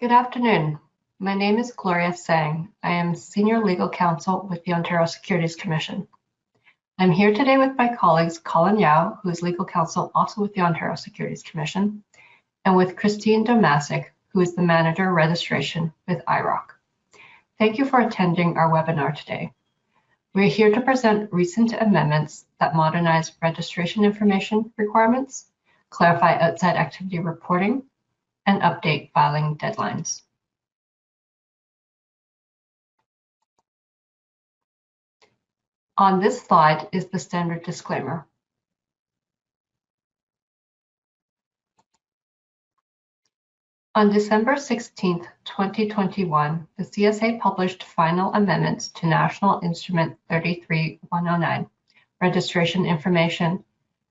Good afternoon. My name is Gloria Sang. I am Senior Legal Counsel with the Ontario Securities Commission. I'm here today with my colleagues Colin Yao, who is Legal Counsel also with the Ontario Securities Commission, and with Christine Domasic, who is the Manager of Registration with IROC. Thank you for attending our webinar today. We are here to present recent amendments that modernize registration information requirements, clarify outside activity reporting, and update filing deadlines. On this slide is the standard disclaimer. On December 16, 2021, the CSA published final amendments to National Instrument 33-109, Registration Information,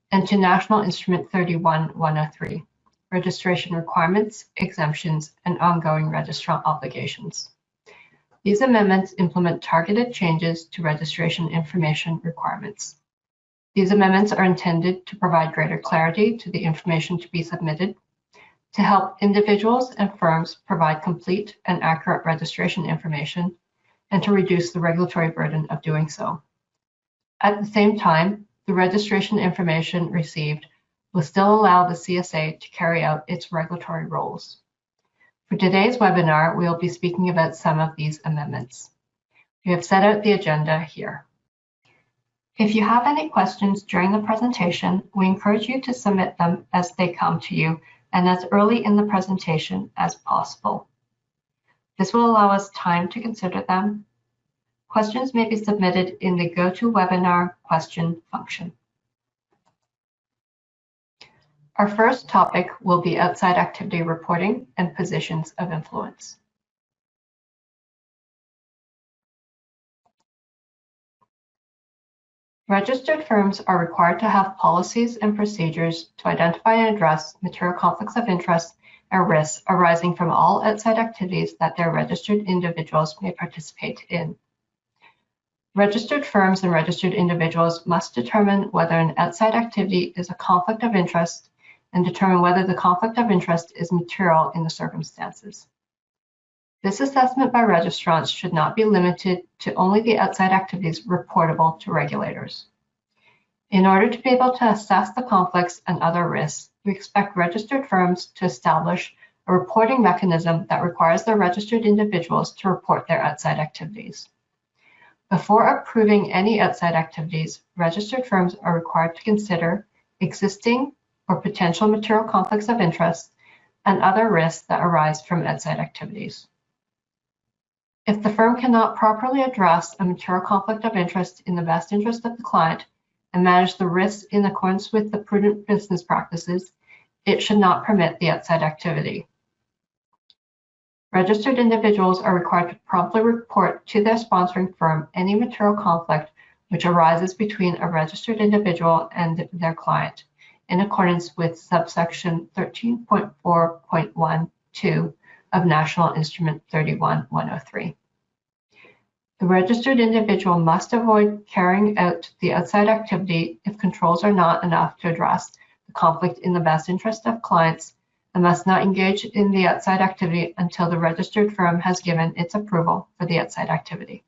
and to National Instrument 31-103, Registration Requirements, Exemptions, and Ongoing Registrant Obligations. These amendments implement targeted changes to registration information requirements. These amendments are intended to provide greater clarity to the information to be submitted, to help individuals and firms provide complete and accurate registration information, and to reduce the regulatory burden of doing so. At the same time, the registration information received will still allow the CSA to carry out its regulatory roles. For today's webinar, we will be speaking about some of these amendments. We have set out the agenda here. If you have any questions during the presentation, we encourage you to submit them as they come to you and as early in the presentation as possible. This will allow us time to consider them. Questions may be submitted in the GoToWebinar question function. Our first topic will be outside activity reporting and positions of influence. Registered firms are required to have policies and procedures to identify and address material conflicts of interest and risks arising from all outside activities that their registered individuals may participate in. Registered firms and registered individuals must determine whether an outside activity is a conflict of interest and determine whether the conflict of interest is material in the circumstances. This assessment by registrants should not be limited to only the outside activities reportable to regulators. In order to be able to assess the conflicts and other risks, we expect registered firms to establish a reporting mechanism that requires their registered individuals to report their outside activities. Before approving any outside activities, registered firms are required to consider existing or potential material conflicts of interest and other risks that arise from outside activities. If the firm cannot properly address a material conflict of interest in the best interest of the client and manage the risks in accordance with the prudent business practices, it should not permit the outside activity. Registered individuals are required to promptly report to their sponsoring firm any material conflict which arises between a registered individual and their client, in accordance with subsection 13.4.12 of National Instrument 31-103. The registered individual must avoid carrying out the outside activity if controls are not enough to address the conflict in the best interest of clients and must not engage in the outside activity until the registered firm has given its approval for the outside activity.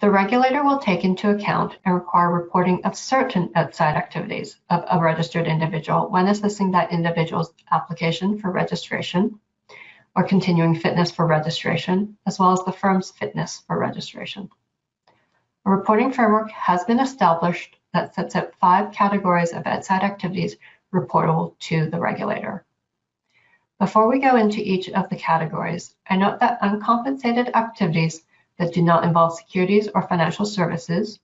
The regulator will take into account and require reporting of certain outside activities of a registered individual when assessing that individual's application for registration or continuing fitness for registration, as well as the firm's fitness for registration. A reporting framework has been established that sets out 5 categories of outside activities reportable to the regulator. Before we go into each of the categories, I note that uncompensated activities that do not involve securities or financial services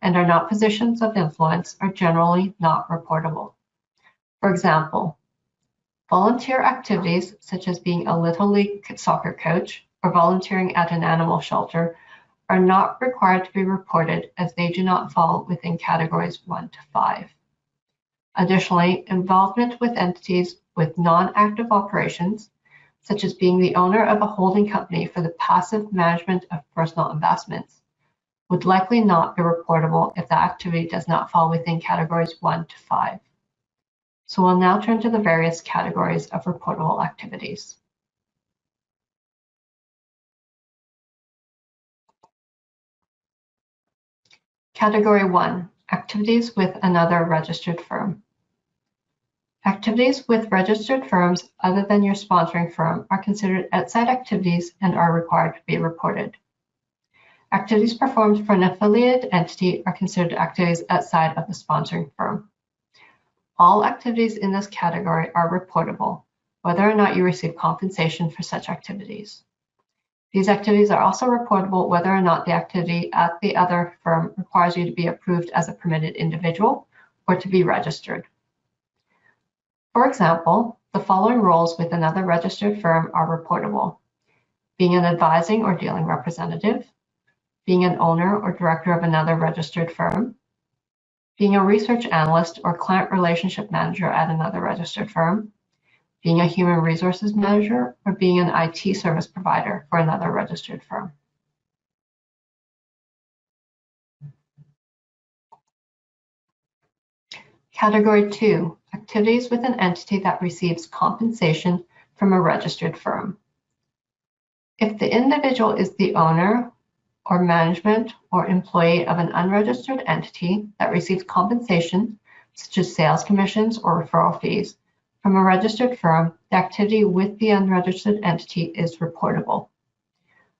and are not positions of influence are generally not reportable. For example, volunteer activities such as being a Little League soccer coach or volunteering at an animal shelter are not required to be reported as they do not fall within categories 1 to 5. Additionally, involvement with entities with non-active operations, such as being the owner of a holding company for the passive management of personal investments, would likely not be reportable if the activity does not fall within categories 1 to 5. So we'll now turn to the various categories of reportable activities. Category 1, activities with another registered firm. Activities with registered firms other than your sponsoring firm are considered outside activities and are required to be reported. Activities performed for an affiliated entity are considered activities outside of the sponsoring firm. All activities in this category are reportable, whether or not you receive compensation for such activities. These activities are also reportable whether or not the activity at the other firm requires you to be approved as a permitted individual or to be registered. For example, the following roles with another registered firm are reportable: being an advising or dealing representative, being an owner or director of another registered firm, being a research analyst or client relationship manager at another registered firm, being a human resources manager, or being an IT service provider for another registered firm. Category 2, activities with an entity that receives compensation from a registered firm. If the individual is the owner or management or employee of an unregistered entity that receives compensation, such as sales commissions or referral fees, from a registered firm, the activity with the unregistered entity is reportable.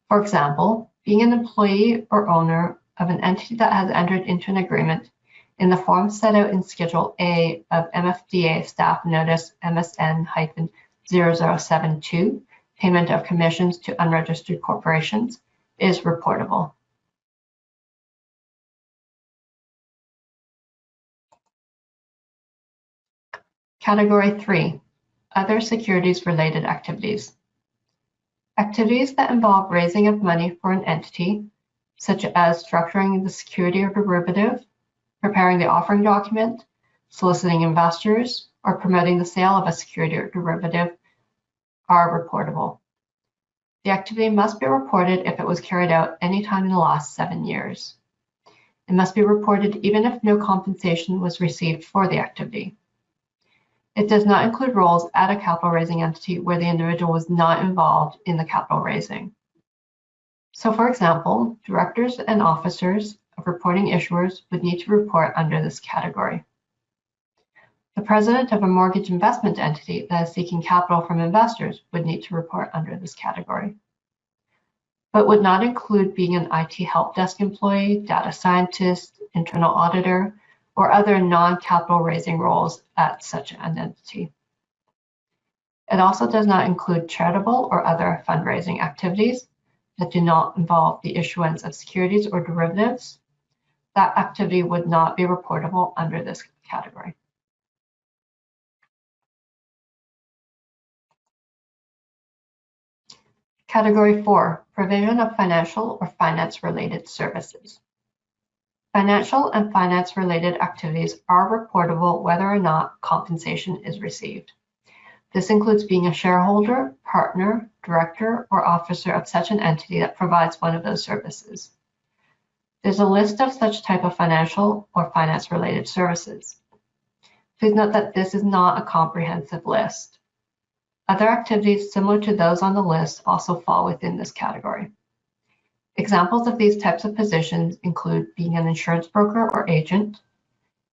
For example, being an employee or owner of an entity that has entered into an agreement in the form set out in Schedule A of MFDA Staff Notice MSN-0072, Payment of Commissions to Unregistered Corporations, is reportable. Category 3, other securities-related activities. Activities that involve raising of money for an entity, such as structuring the security or derivative, preparing the offering document, soliciting investors, or promoting the sale of a security or derivative, are reportable. The activity must be reported if it was carried out anytime in the last 7 years. It must be reported even if no compensation was received for the activity. It does not include roles at a capital raising entity where the individual was not involved in the capital raising. So for example, directors and officers of reporting issuers would need to report under this category. The president of a mortgage investment entity that is seeking capital from investors would need to report under this category, but would not include being an IT help desk employee, data scientist, internal auditor, or other non-capital raising roles at such an entity. It also does not include charitable or other fundraising activities that do not involve the issuance of securities or derivatives. That activity would not be reportable under this category. Category 4, provision of financial or finance-related services. Financial and finance-related activities are reportable whether or not compensation is received. This includes being a shareholder, partner, director, or officer of such an entity that provides one of those services. There's a list of such type of financial or finance-related services. Please note that this is not a comprehensive list. Other activities similar to those on the list also fall within this category. Examples of these types of positions include being an insurance broker or agent,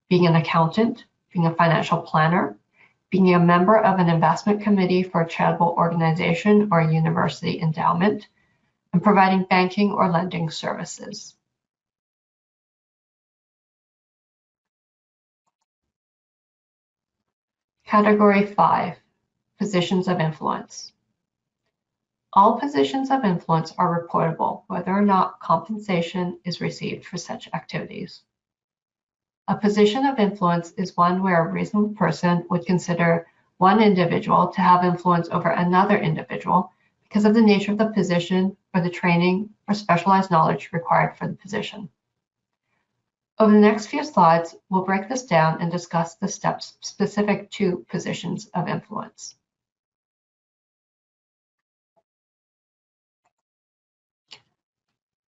being an accountant, being a financial planner, being a member of an investment committee for a charitable organization or a university endowment, and providing banking or lending services. Category 5, positions of influence. All positions of influence are reportable whether or not compensation is received for such activities. A position of influence is one where a reasonable person would consider one individual to have influence over another individual because of the nature of the position or the training or specialized knowledge required for the position. Over the next few slides, we'll break this down and discuss the steps specific to positions of influence.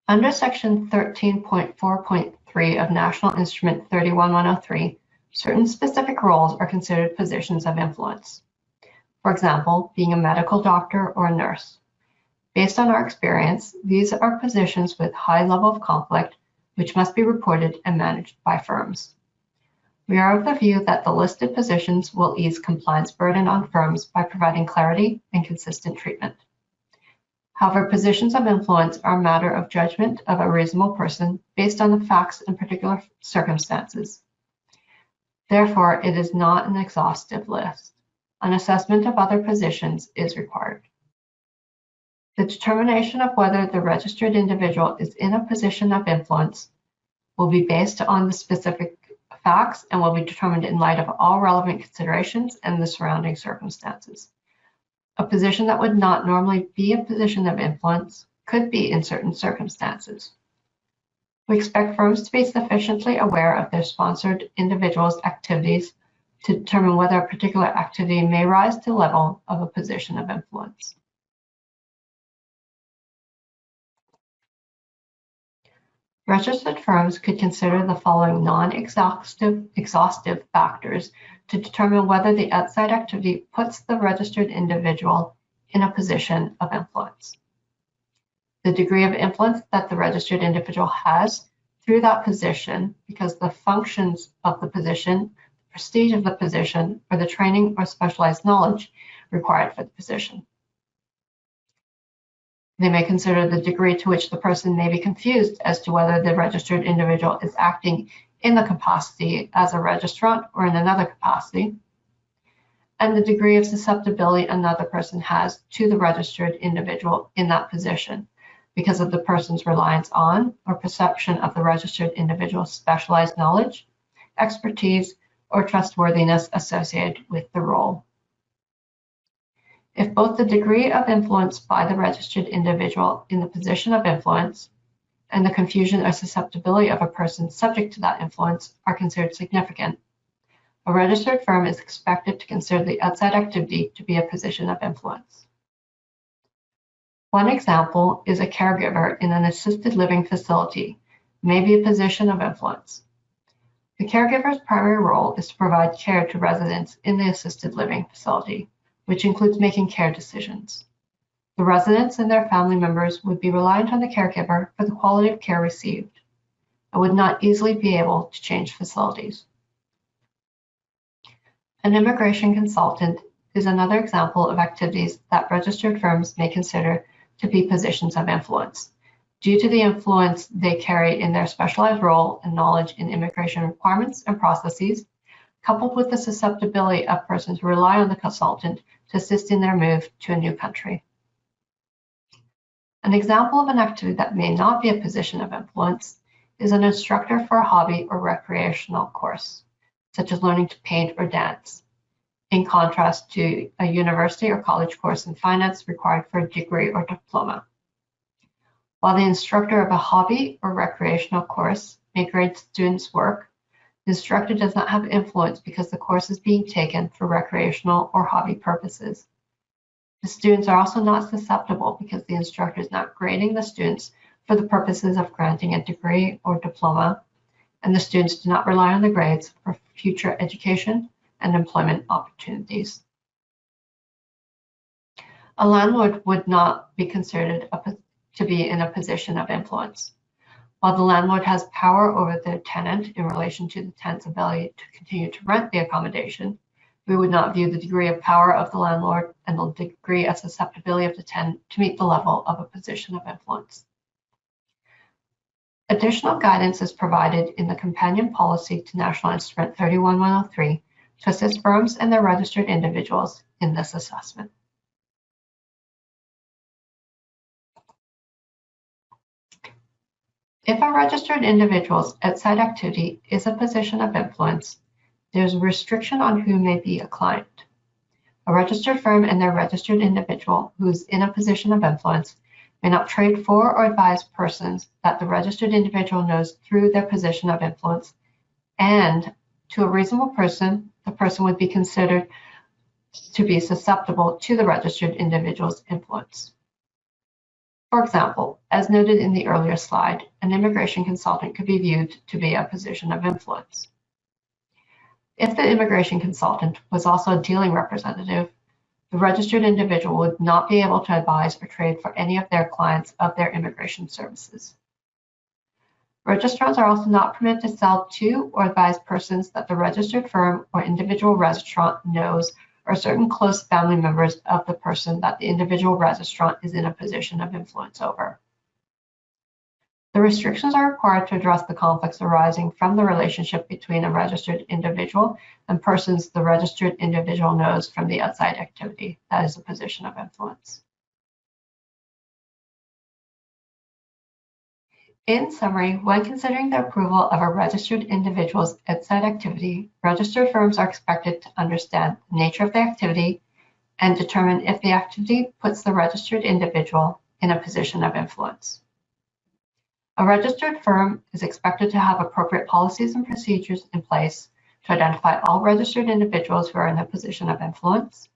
Under Section 13.4.3 of National Instrument 31103, Certain specific roles are considered positions of influence. For example, being a medical doctor or a nurse. Based on our experience, these are positions with high level of conflict, which must be reported and managed by firms. We are of the view that the listed positions will ease compliance burden on firms by providing clarity and consistent treatment. However, positions of influence are a matter of judgment of a reasonable person based on the facts and particular circumstances. Therefore, it is not an exhaustive list. An assessment of other positions is required. The determination of whether the registered individual is in a position of influence will be based on the specific facts and will be determined in light of all relevant considerations and the surrounding circumstances. A position that would not normally be a position of influence could be in certain circumstances. We expect firms to be sufficiently aware of their sponsored individuals' activities to determine whether a particular activity may rise to the level of a position of influence. Registered firms could consider the following non-exhaustive factors to determine whether the outside activity puts the registered individual in a position of influence. The degree of influence that the registered individual has through that position, because the functions of the position, the prestige of the position, or the training or specialized knowledge required for the position. They may consider the degree to which the person may be confused as to whether the registered individual is acting in the capacity as a registrant or in another capacity, and the degree of susceptibility another person has to the registered individual in that position because of the person's reliance on or perception of the registered individual's specialized knowledge, expertise, or trustworthiness associated with the role. If both the degree of influence by the registered individual in the position of influence and the confusion or susceptibility of a person subject to that influence are considered significant, a registered firm is expected to consider the outside activity to be a position of influence. One example is a caregiver in an assisted living facility may be a position of influence. The caregiver's primary role is to provide care to residents in the assisted living facility, which includes making care decisions. The residents and their family members would be reliant on the caregiver for the quality of care received and would not easily be able to change facilities. An immigration consultant is another example of activities that registered firms may consider to be positions of influence, due to the influence they carry in their specialized role and knowledge in immigration requirements and processes, coupled with the susceptibility of persons who rely on the consultant to assist in their move to a new country. An example of an activity that may not be a position of influence is an instructor for a hobby or recreational course, such as learning to paint or dance, in contrast to a university or college course in finance required for a degree or diploma. While the instructor of a hobby or recreational course may grade students' work, the instructor does not have influence because the course is being taken for recreational or hobby purposes. The students are also not susceptible because the instructor is not grading the students for the purposes of granting a degree or diploma, and the students do not rely on the grades for future education and employment opportunities. A landlord would not be considered to be in a position of influence. While the landlord has power over the tenant in relation to the tenant's ability to continue to rent the accommodation, we would not view the degree of power of the landlord and the degree of susceptibility of the tenant to meet the level of a position of influence. Additional guidance is provided in the companion policy to National Instrument 31103 to assist firms and their registered individuals in this assessment. If a registered individual's outside activity is a position of influence, there is a restriction on who may be a client. A registered firm and their registered individual who is in a position of influence may not trade for or advise persons that the registered individual knows through their position of influence, and to a reasonable person, the person would be considered to be susceptible to the registered individual's influence. For example, as noted in the earlier slide, an immigration consultant could be viewed to be a position of influence. If the immigration consultant was also a dealing representative, the registered individual would not be able to advise or trade for any of their clients of their immigration services. Registrants are also not permitted to sell to or advise persons that the registered firm or individual registrant knows are certain close family members of the person that the individual registrant is in a position of influence over. The restrictions are required to address the conflicts arising from the relationship between a registered individual and persons the registered individual knows from the outside activity that is a position of influence. In summary, when considering the approval of a registered individual's outside activity, registered firms are expected to understand the nature of the activity and determine if the activity puts the registered individual in a position of influence. A registered firm is expected to have appropriate policies and procedures in place to identify all registered individuals who are in a position of influence,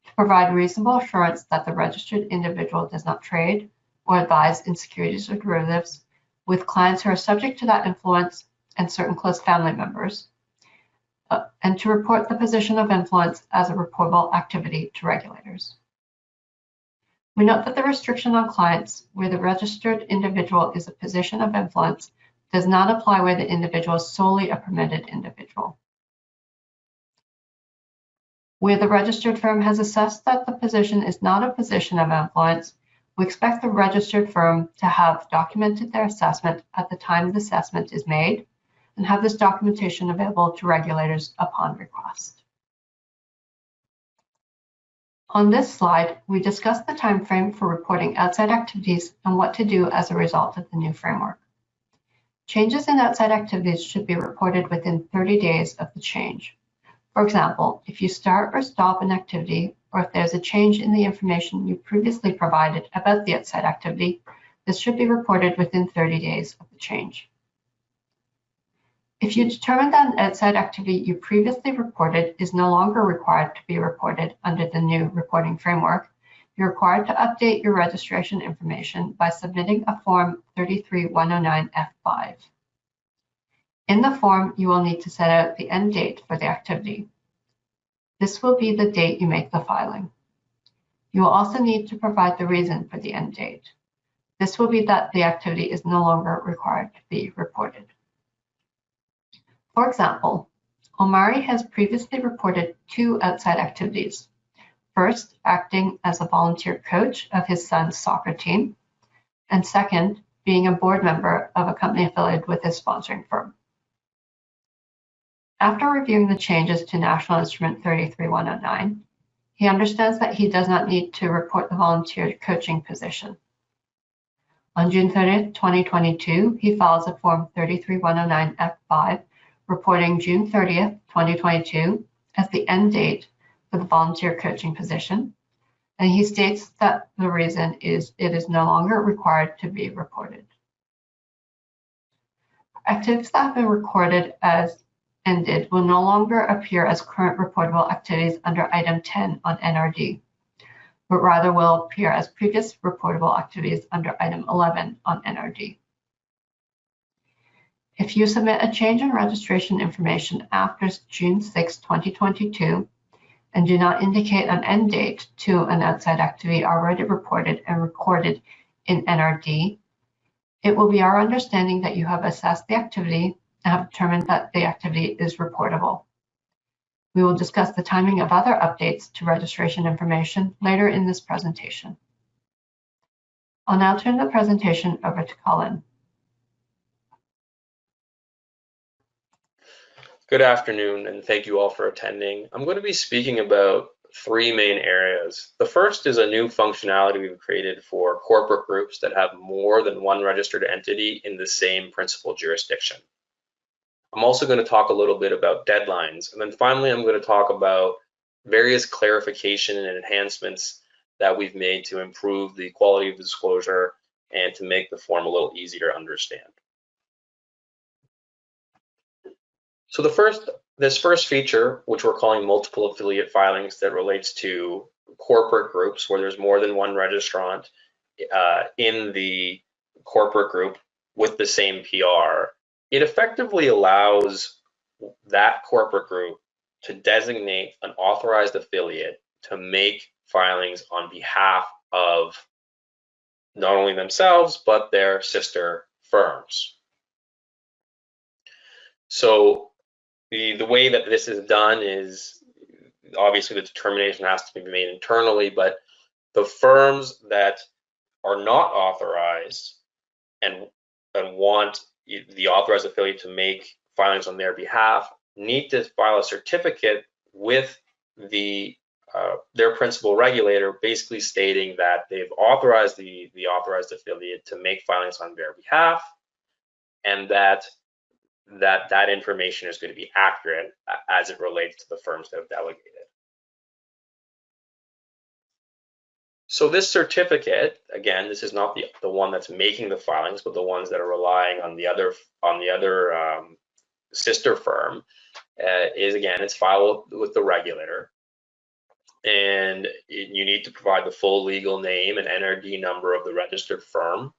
to provide reasonable assurance that the registered individual does not trade or advise in securities or derivatives with clients who are subject to that influence and certain close family members, and to report the position of influence as a reportable activity to regulators. We note that the restriction on clients where the registered individual is a position of influence does not apply where the individual is solely a permitted individual. Where the registered firm has assessed that the position is not a position of influence, we expect the registered firm to have documented their assessment at the time the assessment is made and have this documentation available to regulators upon request. On this slide, we discuss the time frame for reporting outside activities and what to do as a result of the new framework. Changes in outside activities should be reported within 30 days of the change. For example, if you start or stop an activity, or if there's a change in the information you previously provided about the outside activity, this should be reported within 30 days of the change. If you determine that an outside activity you previously reported is no longer required to be reported under the new reporting framework, you're required to update your registration information by submitting a Form 33109F5. In the form, you will need to set out the end date for the activity. This will be the date you make the filing. You will also need to provide the reason for the end date. This will be that the activity is no longer required to be reported. For example, Omari has previously reported 2 outside activities. First, acting as a volunteer coach of his son's soccer team, and second, being a board member of a company affiliated with his sponsoring firm. After reviewing the changes to National Instrument 33109, he understands that he does not need to report the volunteer coaching position. On June 30th, 2022, he files a Form 33109F5 reporting June 30th, 2022 as the end date for the volunteer coaching position, and he states that the reason is it is no longer required to be reported. Activities that have been recorded as ended will no longer appear as current reportable activities under Item 10 on NRD, but rather will appear as previous reportable activities under Item 11 on NRD. If you submit a change in registration information after June 6, 2022, and do not indicate an end date to an outside activity already reported and recorded in NRD, it will be our understanding that you have assessed the activity and have determined that the activity is reportable. We will discuss the timing of other updates to registration information later in this presentation. I'll now turn the presentation over to Colin. Good afternoon, and thank you all for attending. I'm going to be speaking about 3 main areas. The first is a new functionality we've created for corporate groups that have more than one registered entity in the same principal jurisdiction. I'm also going to talk a little bit about deadlines, and then finally I'm going to talk about various clarification and enhancements that we've made to improve the quality of disclosure and to make the form a little easier to understand. So this first feature, which we're calling multiple affiliate filings, that relates to corporate groups where there's more than one registrant in the corporate group with the same PR, it effectively allows that corporate group to designate an authorized affiliate to make filings on behalf of not only themselves, but their sister firms. So the way that this is done is, obviously the determination has to be made internally, but the firms that are not authorized and want the authorized affiliate to make filings on their behalf need to file a certificate with their principal regulator, basically stating that they've authorized the authorized affiliate to make filings on their behalf, and that information is going to be accurate as it relates to the firms that have delegated. So this certificate, again, this is not the one that's making the filings, but the ones that are relying on the other sister firm, it's filed with the regulator, and you need to provide the full legal name and NRD number of the registered firm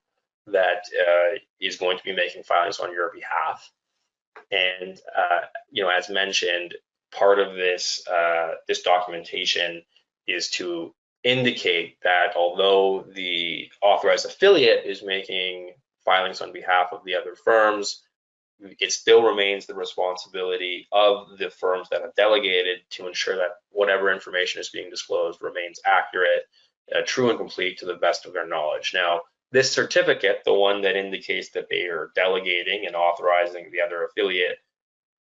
that is going to be making filings on your behalf. And as mentioned, part of this this documentation is to indicate that although the authorized affiliate is making filings on behalf of the other firms, it still remains the responsibility of the firms that have delegated to ensure that whatever information is being disclosed remains accurate, true and complete to the best of their knowledge. Now, this certificate, the one that indicates that they are delegating and authorizing the other affiliate,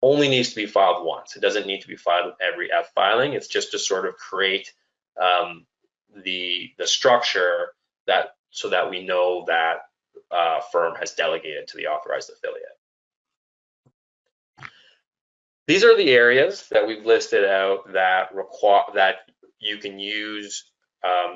only needs to be filed once. It doesn't need to be filed with every F filing. It's just to sort of create the structure so that we know that firm has delegated to the authorized affiliate. These are the areas that we've listed out that you can use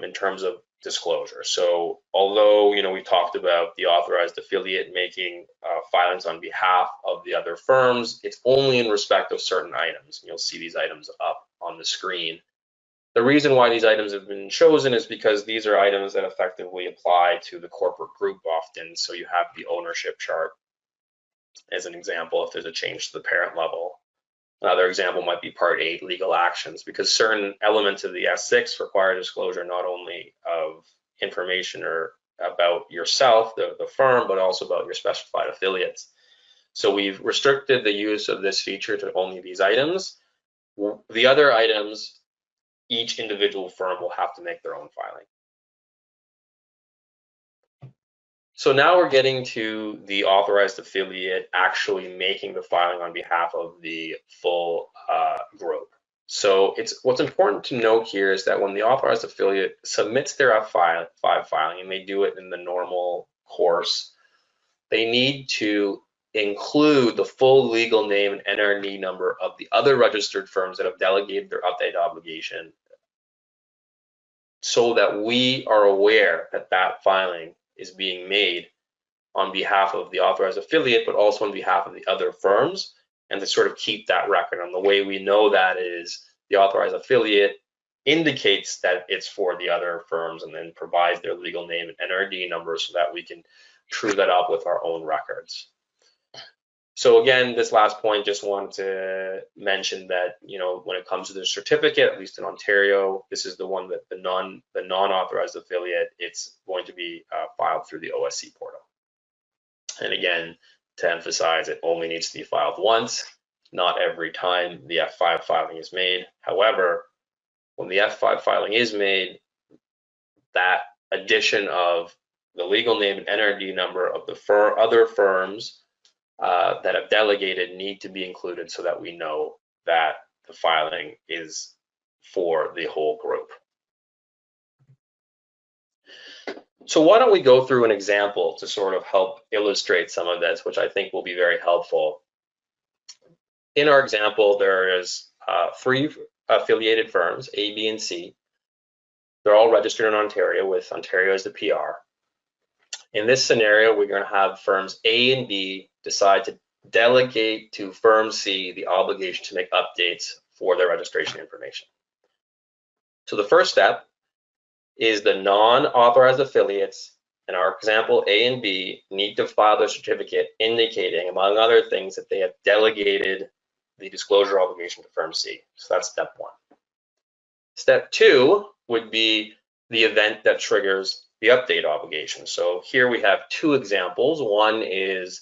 in terms of disclosure. So although we talked about the authorized affiliate making filings on behalf of the other firms, it's only in respect of certain items. You'll see these items up on the screen. The reason why these items have been chosen is because these are items that effectively apply to the corporate group often. So you have the ownership chart as an example if there's a change to the parent level. Another example might be Part 8, legal actions, because certain elements of the S6 require disclosure not only of information or about yourself, the firm, but also about your specified affiliates. So we've restricted the use of this feature to only these items. The other items, each individual firm will have to make their own filing. So now we're getting to the authorized affiliate actually making the filing on behalf of the full group. So what's important to note here is that when the authorized affiliate submits their F5 filing, and they do it in the normal course, they need to include the full legal name and NRD number of the other registered firms that have delegated their update obligation, so that we are aware that that filing is being made on behalf of the authorized affiliate, but also on behalf of the other firms, and to sort of keep that record. And the way we know that is the authorized affiliate indicates that it's for the other firms and then provides their legal name and NRD number so that we can true that up with our own records. So again, this last point, just wanted to mention that, when it comes to the certificate, at least in Ontario, this is the one that the non-authorized affiliate, it's going to be filed through the OSC portal. And again, to emphasize, it only needs to be filed once, not every time the F5 filing is made. However, when the F5 filing is made, that addition of the legal name and NRD number of the other firms that have delegated need to be included so that we know that the filing is for the whole group. So why don't we go through an example to sort of help illustrate some of this, which I think will be very helpful. In our example, there is 3 affiliated firms, A, B, and C. They're all registered in Ontario with Ontario as the PR. In this scenario, we're going to have firms A and B decide to delegate to firm C the obligation to make updates for their registration information. So the first step is the non-authorized affiliates, in our example A and B, need to file their certificate indicating, among other things, that they have delegated the disclosure obligation to firm C. So that's step one. Step two would be the event that triggers the update obligation. So here we have two examples. One is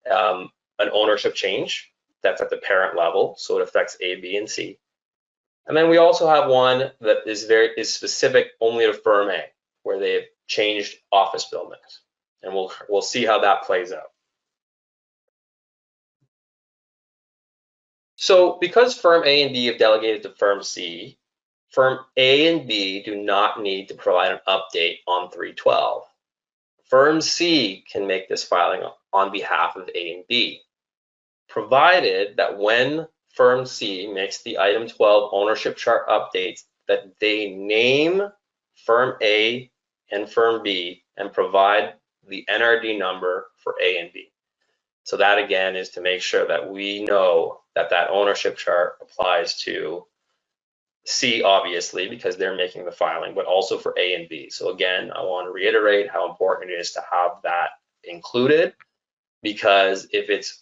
an ownership change that's at the parent level, so it affects A, B, and C. And then we also have one that is specific only to firm A, where they've changed office buildings. And we'll see how that plays out. So because firm A and B have delegated to firm C, firm A and B do not need to provide an update on 312. Firm C can make this filing on behalf of A and B, provided that when firm C makes the item 12 ownership chart updates, that they name firm A and firm B and provide the NRD number for A and B. So that again is to make sure that we know that that ownership chart applies to C, obviously, because they're making the filing, but also for A and B. So again, I want to reiterate how important it is to have that included, because if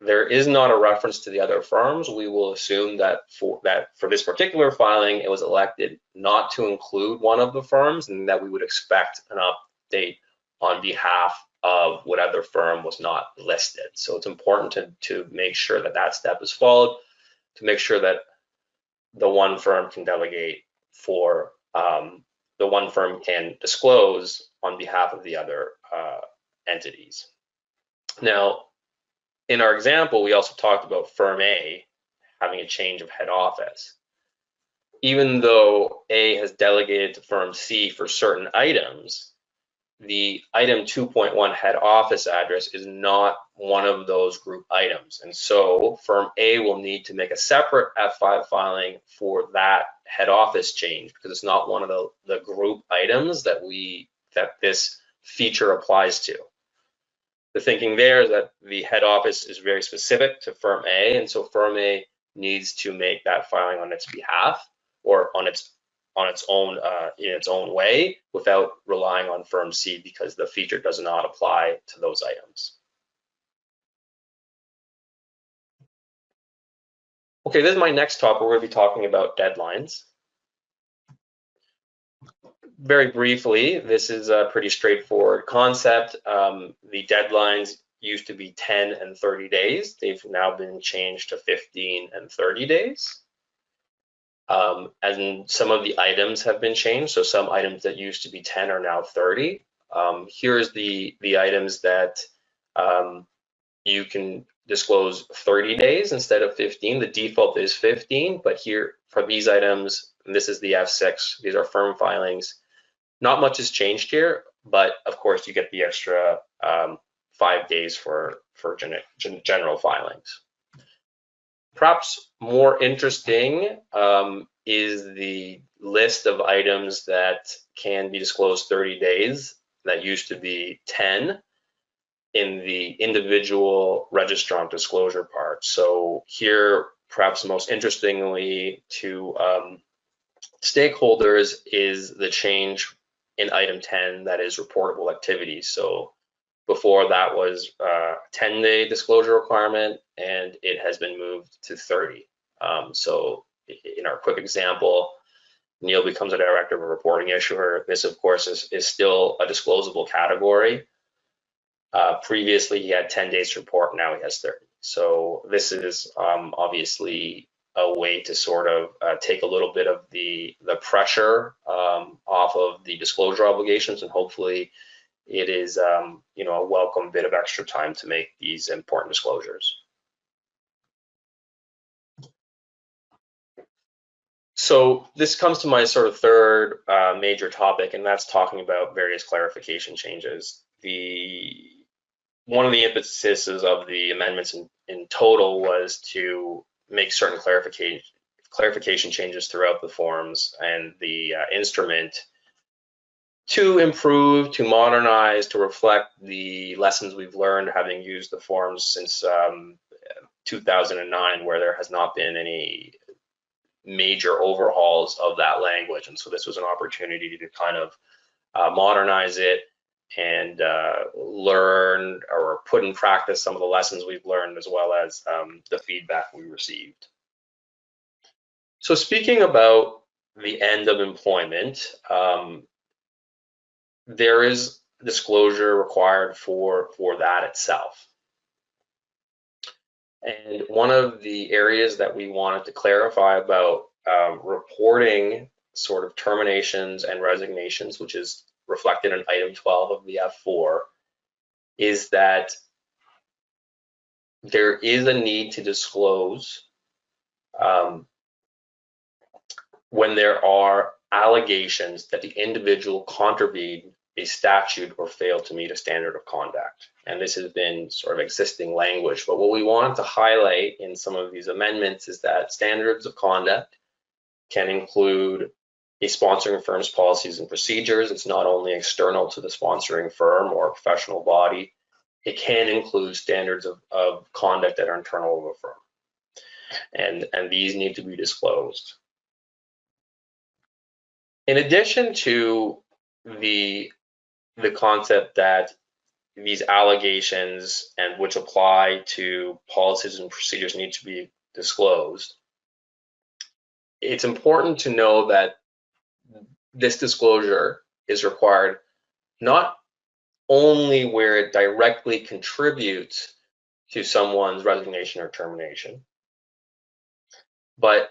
there is not a reference to the other firms, we will assume that for this particular filing, it was elected not to include one of the firms, and that we would expect an update on behalf of whatever firm was not listed. So it's important to make sure that that step is followed, to make sure that the one firm can delegate for the one firm can disclose on behalf of the other entities. Now, in our example, we also talked about firm A having a change of head office. Even though A has delegated to firm C for certain items, the item 2.1 head office address is not one of those group items. And so firm A will need to make a separate F5 filing for that head office change, because it's not one of the group items that this feature applies to. The thinking there is that the head office is very specific to firm A, and so firm A needs to make that filing on its behalf, or on its own in its own way, without relying on firm C, because the feature does not apply to those items. Okay, this is my next topic. We're going to be talking about deadlines. Very briefly, this is a pretty straightforward concept. The deadlines used to be 10 and 30 days. They've now been changed to 15 and 30 days. And some of the items have been changed. So some items that used to be 10 are now 30. Here's the items that you can disclose 30 days instead of 15. The default is 15, but here for these items, and this is the F6, these are firm filings. Not much has changed here, but of course you get the extra 5 days for general filings. Perhaps more interesting is the list of items that can be disclosed 30 days that used to be 10 in the individual registrant disclosure part. So here, perhaps most interestingly to stakeholders is the change in item 10, that is reportable activities. So before that was a 10-day disclosure requirement, and it has been moved to 30. So in our quick example, Neil becomes a director of a reporting issuer. This, of course, is still a disclosable category. Previously, he had 10 days to report, now he has 30. So this is obviously a way to sort of take a little bit of the pressure off of the disclosure obligations, and hopefully it is a welcome bit of extra time to make these important disclosures. So this comes to my sort of third major topic, and that's talking about various clarification changes. One of the impetuses of the amendments in total was to make certain clarification changes throughout the forms and the instrument to improve, to modernize, to reflect the lessons we've learned having used the forms since 2009, where there has not been any major overhauls of that language. And so this was an opportunity to kind of modernize it and learn or put in practice some of the lessons we've learned, as well as the feedback we received. So speaking about the end of employment, there is disclosure required for that itself. And one of the areas that we wanted to clarify about reporting sort of terminations and resignations, which is reflected in item 12 of the F4, is that there is a need to disclose when there are allegations that the individual contravened a statute or failed to meet a standard of conduct. And this has been sort of existing language, but what we wanted to highlight in some of these amendments is that standards of conduct can include a sponsoring firm's policies and procedures. It's not only external to the sponsoring firm or professional body. It can include standards of conduct that are internal of a firm. And these need to be disclosed. In addition to the concept that these allegations and which apply to policies and procedures need to be disclosed, it's important to know that this disclosure is required not only where it directly contributes to someone's resignation or termination, but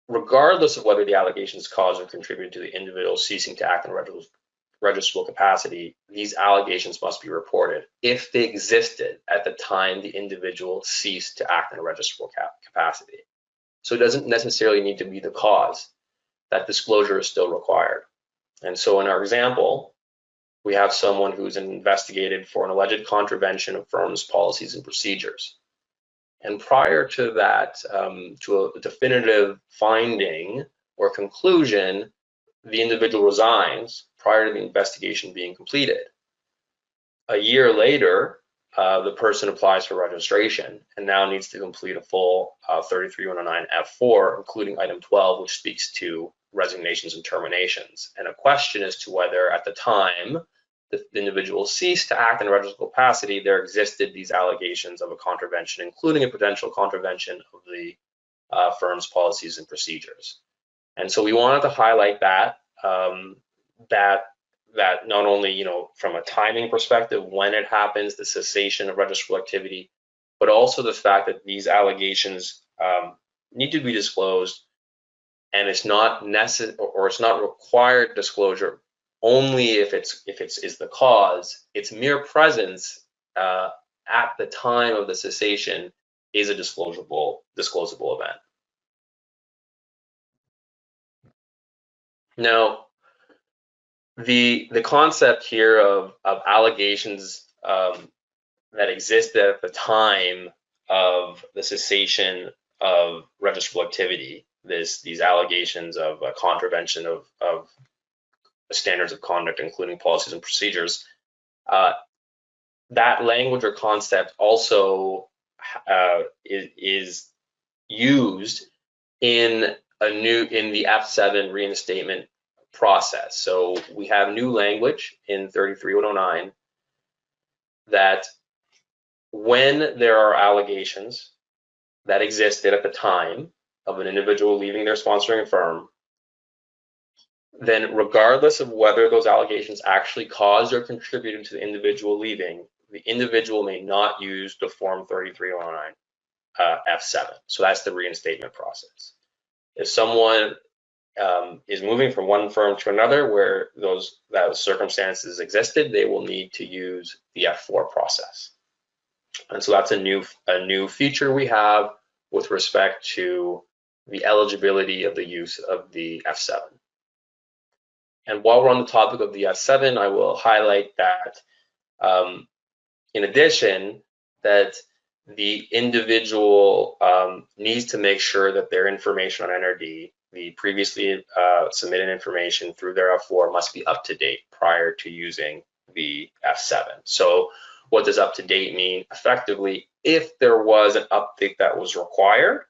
regardless of whether the allegations cause or contribute to the individual ceasing to act in registrable capacity, these allegations must be reported if they existed at the time the individual ceased to act in a registrable capacity. So it doesn't necessarily need to be the cause. That disclosure is still required. And so in our example, we have someone who's investigated for an alleged contravention of firm's policies and procedures. And prior to that, to a definitive finding or conclusion, the individual resigns prior to the investigation being completed. A year later, the person applies for registration and now needs to complete a full 33-109 F4, including item 12, which speaks to resignations and terminations. And a question as to whether at the time the individual ceased to act in a registrable capacity, there existed these allegations of a contravention, including a potential contravention of the firm's policies and procedures. And so we wanted to highlight that, that not only, from a timing perspective, when it happens, the cessation of registrable activity, but also the fact that these allegations need to be disclosed, and it's not necessary or it's not required disclosure only if it's is the cause. Its mere presence at the time of the cessation is a disclosable event. Now, the concept here of allegations that existed at the time of the cessation of registrable activity, these allegations of contravention of standards of conduct, including policies and procedures, that language or concept also is used in the F7 reinstatement process. So we have new language in 33-109 that when there are allegations that existed at the time of an individual leaving their sponsoring firm, then regardless of whether those allegations actually caused or contributed to the individual leaving, the individual may not use the form 33-109 F7. So that's the reinstatement process. If someone is moving from one firm to another where those circumstances existed, they will need to use the F4 process. And so that's a new feature we have with respect to the eligibility of the use of the F7. And while we're on the topic of the F7, I will highlight that in addition, that the individual needs to make sure that their information on NRD, the previously submitted information through their F4, must be up to date prior to using the F7. So what does up to date mean? Effectively, if there was an update that was required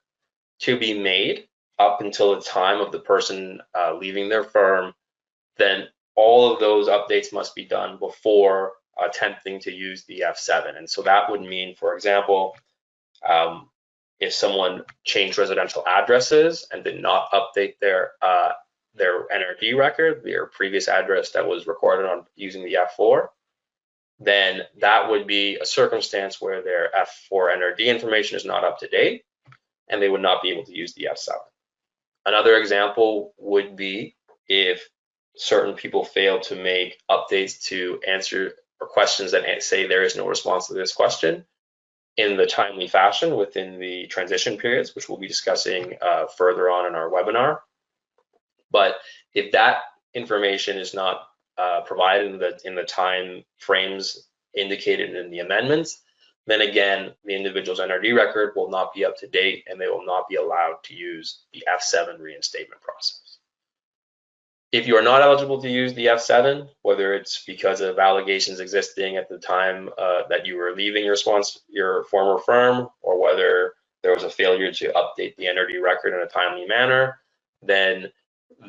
to be made up until the time of the person leaving their firm, then all of those updates must be done before attempting to use the F7. And so that would mean, for example, if someone changed residential addresses and did not update their NRD record, their previous address that was recorded on using the F4, then that would be a circumstance where their F4 NRD information is not up to date, and they would not be able to use the F7. Another example would be if certain people fail to make updates to answer or questions that say there is no response to this question in the timely fashion within the transition periods, which we'll be discussing further on in our webinar. But if that information is not provided in the time frames indicated in the amendments, then again, the individual's NRD record will not be up to date and they will not be allowed to use the F7 reinstatement process. If you are not eligible to use the F7, whether it's because of allegations existing at the time that you were leaving your former firm, or whether there was a failure to update the NRD record in a timely manner, then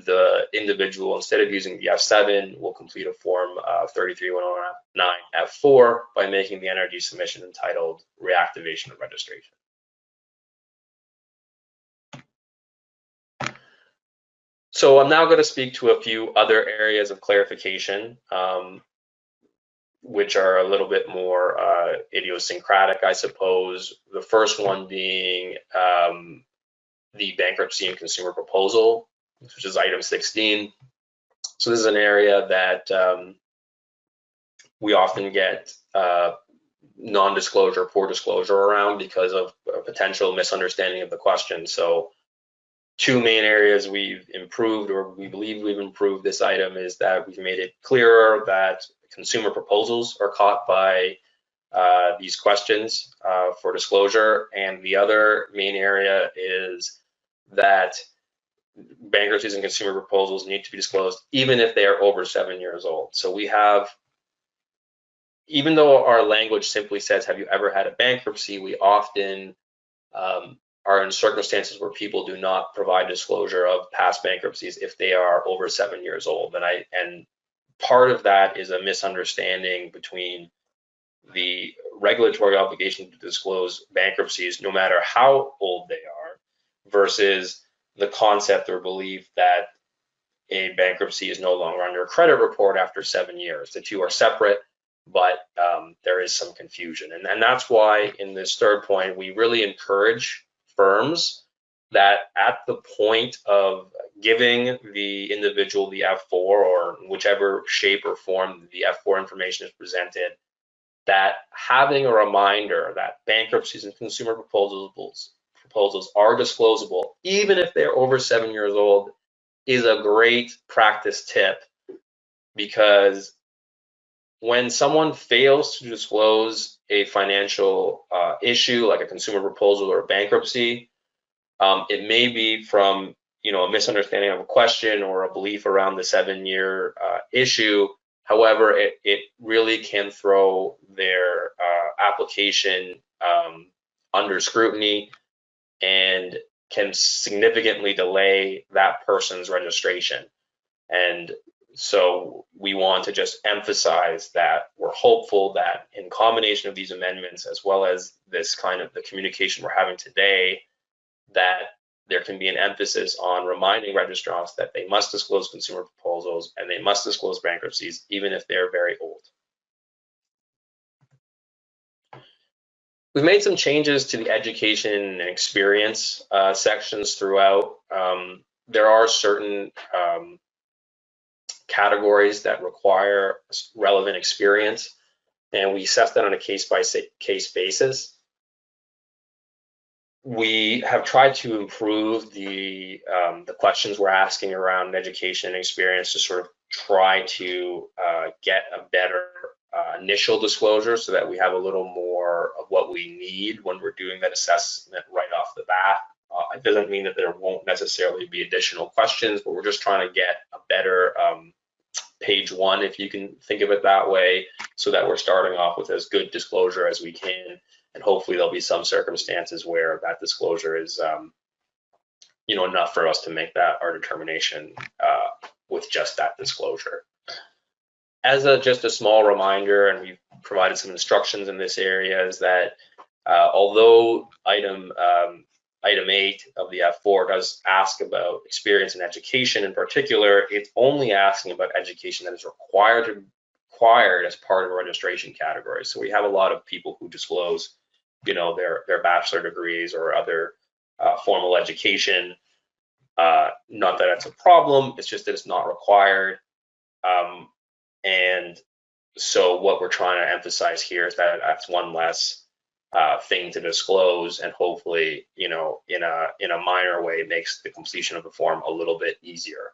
the individual, instead of using the F7, will complete a form 33109 F4 by making the NRD submission entitled Reactivation of Registration. So I'm now going to speak to a few other areas of clarification, which are a little bit more idiosyncratic, I suppose. The first one being the bankruptcy and consumer proposal, which is item 16. So this is an area that we often get non-disclosure, poor disclosure around because of a potential misunderstanding of the question. So two main areas we've improved, or we believe we've improved this item, is that we've made it clearer that consumer proposals are caught by these questions for disclosure. And the other main area is that bankruptcies and consumer proposals need to be disclosed even if they are over 7 years old. So we have, even though our language simply says, have you ever had a bankruptcy, we often are in circumstances where people do not provide disclosure of past bankruptcies if they are over 7 years old. And part of that is a misunderstanding between the regulatory obligation to disclose bankruptcies, no matter how old they are, versus the concept or belief that a bankruptcy is no longer under a credit report after 7 years. The two are separate, but there is some confusion. And that's why in this third point, we really encourage firms that at the point of giving the individual the F4, or whichever shape or form the F4 information is presented, that having a reminder that bankruptcies and consumer proposals are disclosable, even if they're over 7 years old, is a great practice tip, because when someone fails to disclose a financial issue like a consumer proposal or a bankruptcy, it may be from a misunderstanding of a question or a belief around the 7-year issue. However, it really can throw their application under scrutiny and can significantly delay that person's registration. And so we want to just emphasize that we're hopeful that in combination of these amendments, as well as this kind of the communication we're having today, that there can be an emphasis on reminding registrants that they must disclose consumer proposals and they must disclose bankruptcies, even if they're very old. We've made some changes to the education and experience sections throughout. There are certain categories that require relevant experience, and we assess that on a case-by-case basis. We have tried to improve the questions we're asking around education and experience to sort of try to get a better initial disclosure, so that we have a little more of what we need when we're doing that assessment right off the bat. It doesn't mean that there won't necessarily be additional questions, but we're just trying to get a better page one, if you can think of it that way, so that we're starting off with as good disclosure as we can. And hopefully there'll be some circumstances where that disclosure is enough for us to make that our determination with just that disclosure. As just a small reminder, and we've provided some instructions in this area, is that although item 8 of the F4 does ask about experience and education in particular, it's only asking about education that is required as part of a registration category. So we have a lot of people who disclose, their bachelor degrees or other formal education. Not that it's a problem, it's just that it's not required. And so what we're trying to emphasize here is that that's one less thing to disclose, and hopefully, in a minor way, makes the completion of the form a little bit easier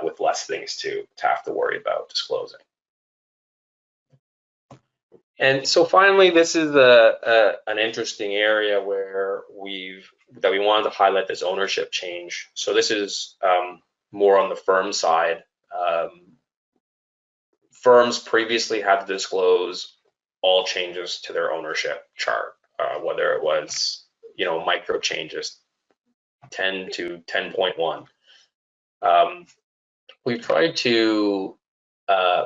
with less things to have to worry about disclosing. And so finally, this is an interesting area where we wanted to highlight this ownership change. So this is more on the firm side. Firms previously had to disclose all changes to their ownership chart, whether it was, micro changes, 10 to 10.1. We've tried to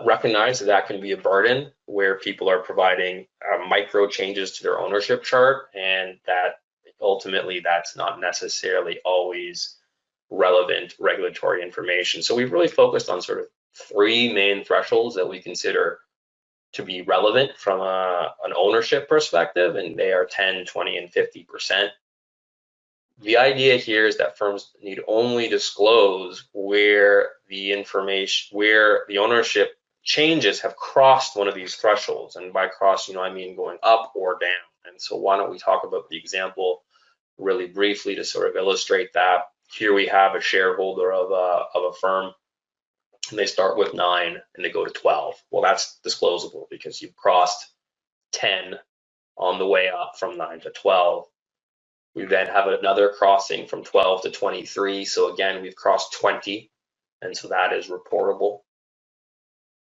recognize that can be a burden where people are providing micro changes to their ownership chart, and that ultimately that's not necessarily always relevant regulatory information. So we've really focused on sort of 3 main thresholds that we consider to be relevant from an ownership perspective, and they are 10, 20, and 50%. The idea here is that firms need only disclose where the ownership changes have crossed one of these thresholds. And by cross, I mean going up or down. And so why don't we talk about the example really briefly to sort of illustrate that. Here we have a shareholder of a firm, and they start with 9 and they go to 12. Well, that's disclosable because you've crossed 10 on the way up from 9 to 12. We then have another crossing from 12 to 23. So again, we've crossed 20, and so that is reportable.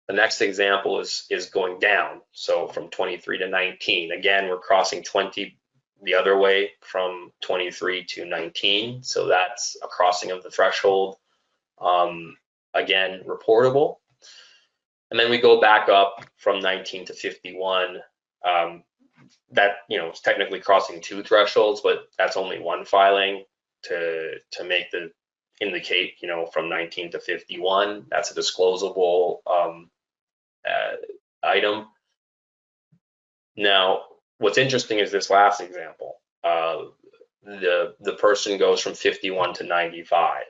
The next example is going down. So from 23 to 19, again, we're crossing 20 the other way from 23 to 19. So that's a crossing of the threshold. Again, reportable. And then we go back up from 19 to 51. That, it's technically crossing 2 thresholds, but that's only 1 filing to indicate, from 19 to 51. That's a disclosable item. Now, what's interesting is this last example. The person goes from 51 to 95.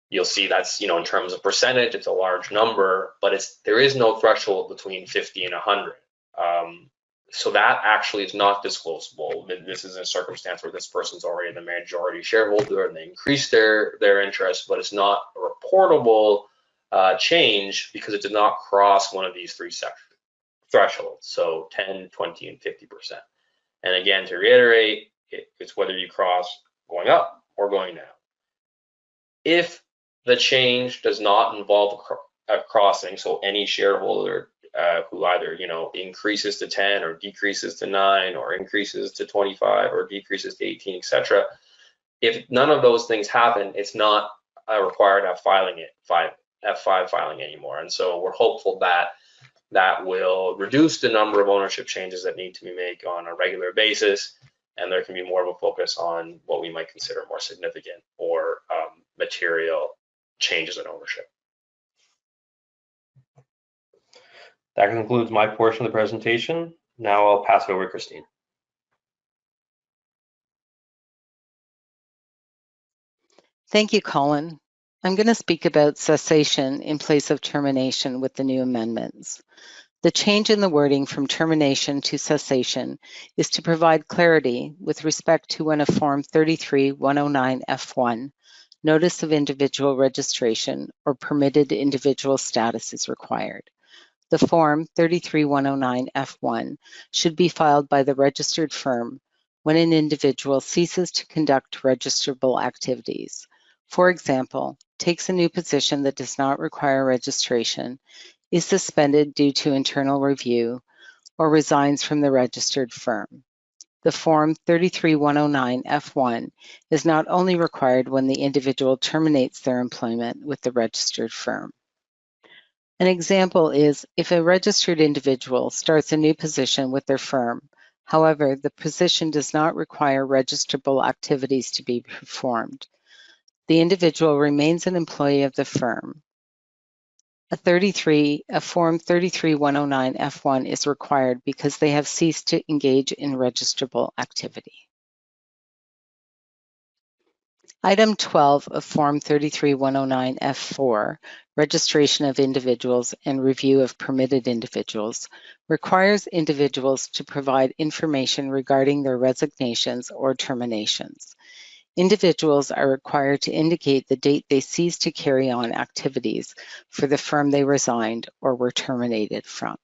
You'll see that's, in terms of percentage, it's a large number, but there is no threshold between 50 and 100. So that actually is not disclosable. This is a circumstance where this person's already the majority shareholder and they increase their interest, but it's not a reportable change because it did not cross one of these 3 thresholds. So 10, 20, and 50%. And again, to reiterate, it's whether you cross going up or going down. If the change does not involve a crossing, so any shareholder who either increases to 10 or decreases to 9 or increases to 25 or decreases to 18, etc. If none of those things happen, it's not required F5 filing anymore. And so we're hopeful that will reduce the number of ownership changes that need to be made on a regular basis, and there can be more of a focus on what we might consider more significant or material changes in ownership. That concludes my portion of the presentation. Now I'll pass it over to Christine. Thank you, Colin. I'm going to speak about cessation in place of termination with the new amendments. The change in the wording from termination to cessation is to provide clarity with respect to when a Form 33-109F1, Notice of Individual Registration or Permitted Individual Status is required. The Form 33-109F1 should be filed by the registered firm when an individual ceases to conduct registrable activities. For example, takes a new position that does not require registration, is suspended due to internal review, or resigns from the registered firm. The Form 33-109F1 is not only required when the individual terminates their employment with the registered firm. An example is if a registered individual starts a new position with their firm. However, the position does not require registrable activities to be performed. The individual remains an employee of the firm. A Form 33109 F1 is required because they have ceased to engage in registrable activity. Item 12 of Form 33109 F4, Registration of Individuals and Review of Permitted Individuals, requires individuals to provide information regarding their resignations or terminations. Individuals are required to indicate the date they ceased to carry on activities for the firm they resigned or were terminated from.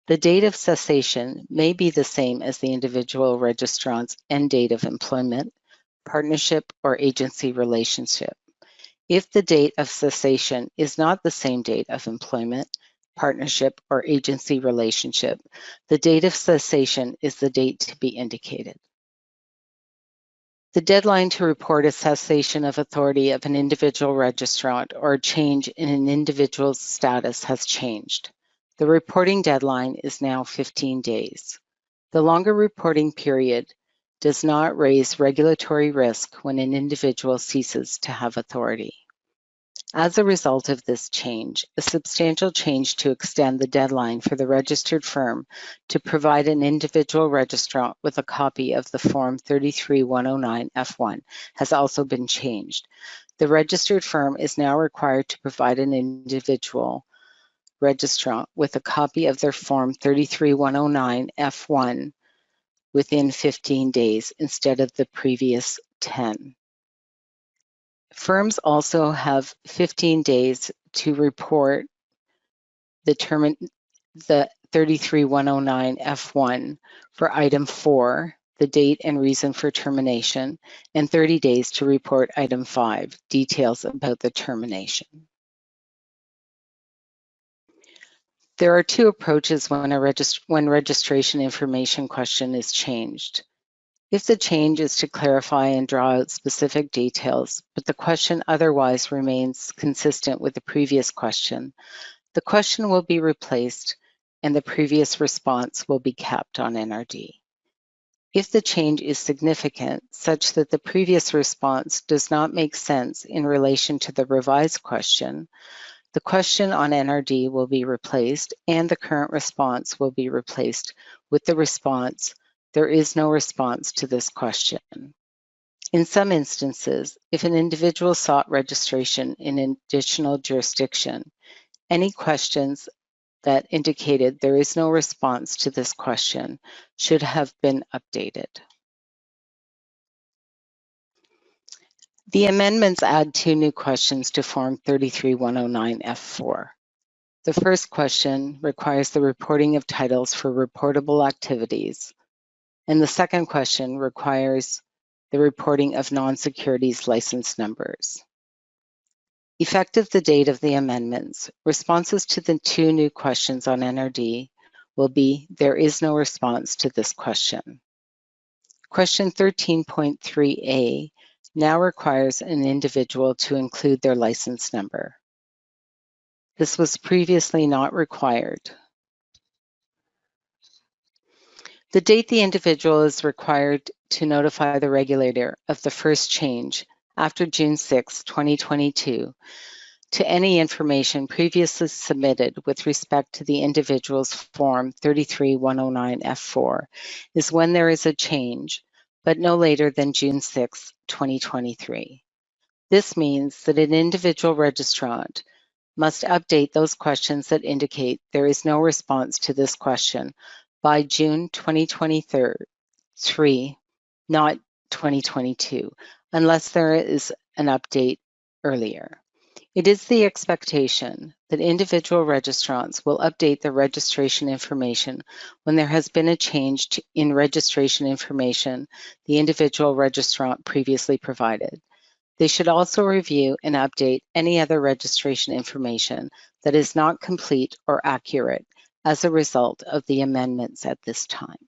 The date of cessation may be the same as the individual registrant's end date of employment, partnership, or agency relationship. If the date of cessation is not the same date of employment, partnership, or agency relationship, the date of cessation is the date to be indicated. The deadline to report a cessation of authority of an individual registrant or a change in an individual's status has changed. The reporting deadline is now 15 days. The longer reporting period does not raise regulatory risk when an individual ceases to have authority. As a result of this change, a substantial change to extend the deadline for the registered firm to provide an individual registrant with a copy of the Form 33109 F1 has also been changed. The registered firm is now required to provide an individual registrant with a copy of their Form 33109 F1 within 15 days instead of the previous 10. Firms also have 15 days to report the 33109 F1 for item 4, the date and reason for termination, and 30 days to report item 5, details about the termination. There are two approaches when registration information question is changed. If the change is to clarify and draw out specific details, but the question otherwise remains consistent with the previous question, the question will be replaced and the previous response will be kept on NRD. If the change is significant, such that the previous response does not make sense in relation to the revised question, the question on NRD will be replaced and the current response will be replaced with the response, "There is no response to this question." In some instances, if an individual sought registration in an additional jurisdiction, any questions that indicated there is no response to this question should have been updated. The amendments add two new questions to Form 33109 F4. The first question requires the reporting of titles for reportable activities, and the second question requires the reporting of non-securities license numbers. Effective the date of the amendments, responses to the two new questions on NRD will be, "There is no response to this question." Question 13.3a now requires an individual to include their license number. This was previously not required. The date the individual is required to notify the regulator of the first change after June 6, 2022, to any information previously submitted with respect to the individual's Form 33109 F4 is when there is a change, but no later than June 6, 2023. This means that an individual registrant must update those questions that indicate there is no response to this question by June 2023, not 2022, unless there is an update earlier. It is the expectation that individual registrants will update their registration information when there has been a change in registration information the individual registrant previously provided. They should also review and update any other registration information that is not complete or accurate as a result of the amendments at this time.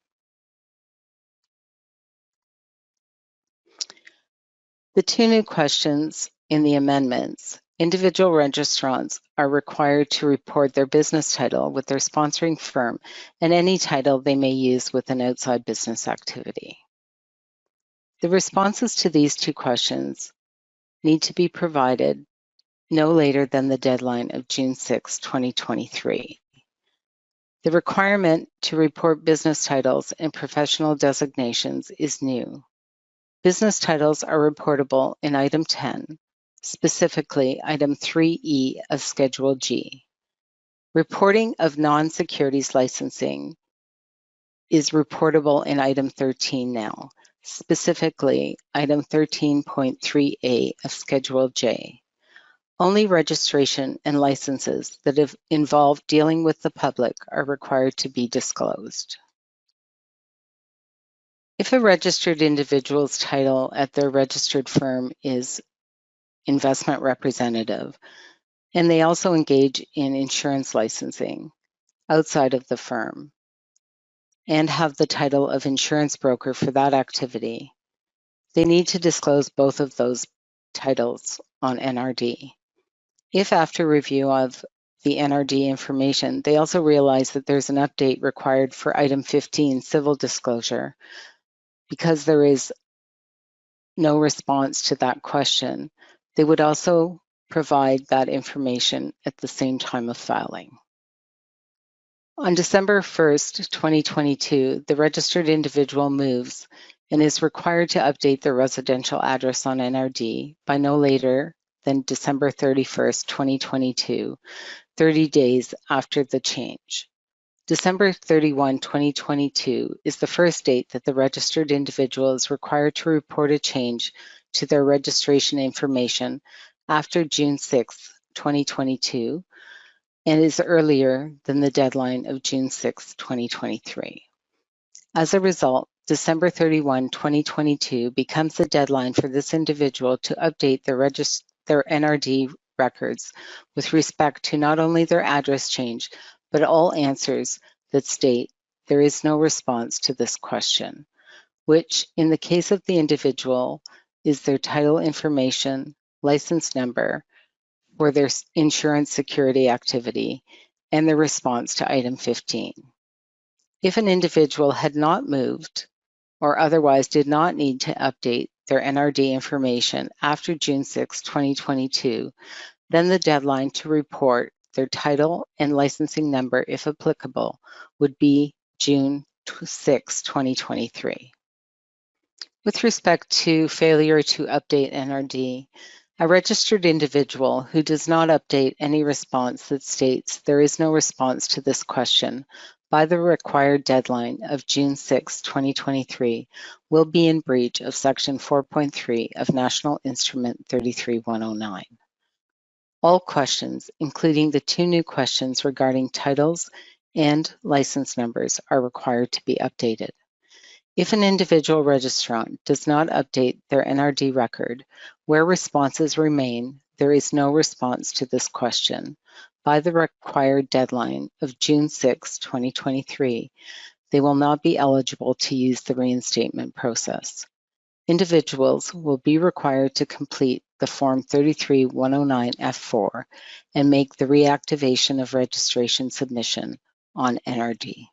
The two new questions in the amendments individual registrants are required to report their business title with their sponsoring firm and any title they may use with an outside business activity. The responses to these two questions need to be provided no later than the deadline of June 6, 2023. The requirement to report business titles and professional designations is new. Business titles are reportable in Item 10, specifically Item 3E of Schedule G. Reporting of non-securities licensing is reportable in Item 13 now, specifically Item 13.3A of Schedule J. Only registration and licenses that have involved dealing with the public are required to be disclosed. If a registered individual's title at their registered firm is investment representative, and they also engage in insurance licensing outside of the firm, and have the title of insurance broker for that activity, they need to disclose both of those titles on NRD. If after review of the NRD information, they also realize that there's an update required for Item 15, civil disclosure, because there is no response to that question, they would also provide that information at the same time of filing. On December 1st, 2022, the registered individual moves and is required to update their residential address on NRD by no later than December 31st, 2022, 30 days after the change. December 31, 2022 is the first date that the registered individual is required to report a change to their registration information after June 6, 2022, and is earlier than the deadline of June 6, 2023. As a result, December 31, 2022 becomes the deadline for this individual to update their NRD records with respect to not only their address change, but all answers that state there is no response to this question, which in the case of the individual is their title information, license number for their insurance security activity, and the response to Item 15. If an individual had not moved or otherwise did not need to update their NRD information after June 6, 2022, then the deadline to report their title and licensing number, if applicable, would be June 6, 2023. With respect to failure to update NRD, a registered individual who does not update any response that states there is no response to this question by the required deadline of June 6, 2023, will be in breach of Section 4.3 of National Instrument 33109. All questions, including the two new questions regarding titles and license numbers, are required to be updated. If an individual registrant does not update their NRD record, where responses remain, there is no response to this question by the required deadline of June 6, 2023, they will not be eligible to use the reinstatement process. Individuals will be required to complete the Form 33109F4 and make the reactivation of registration submission on NRD.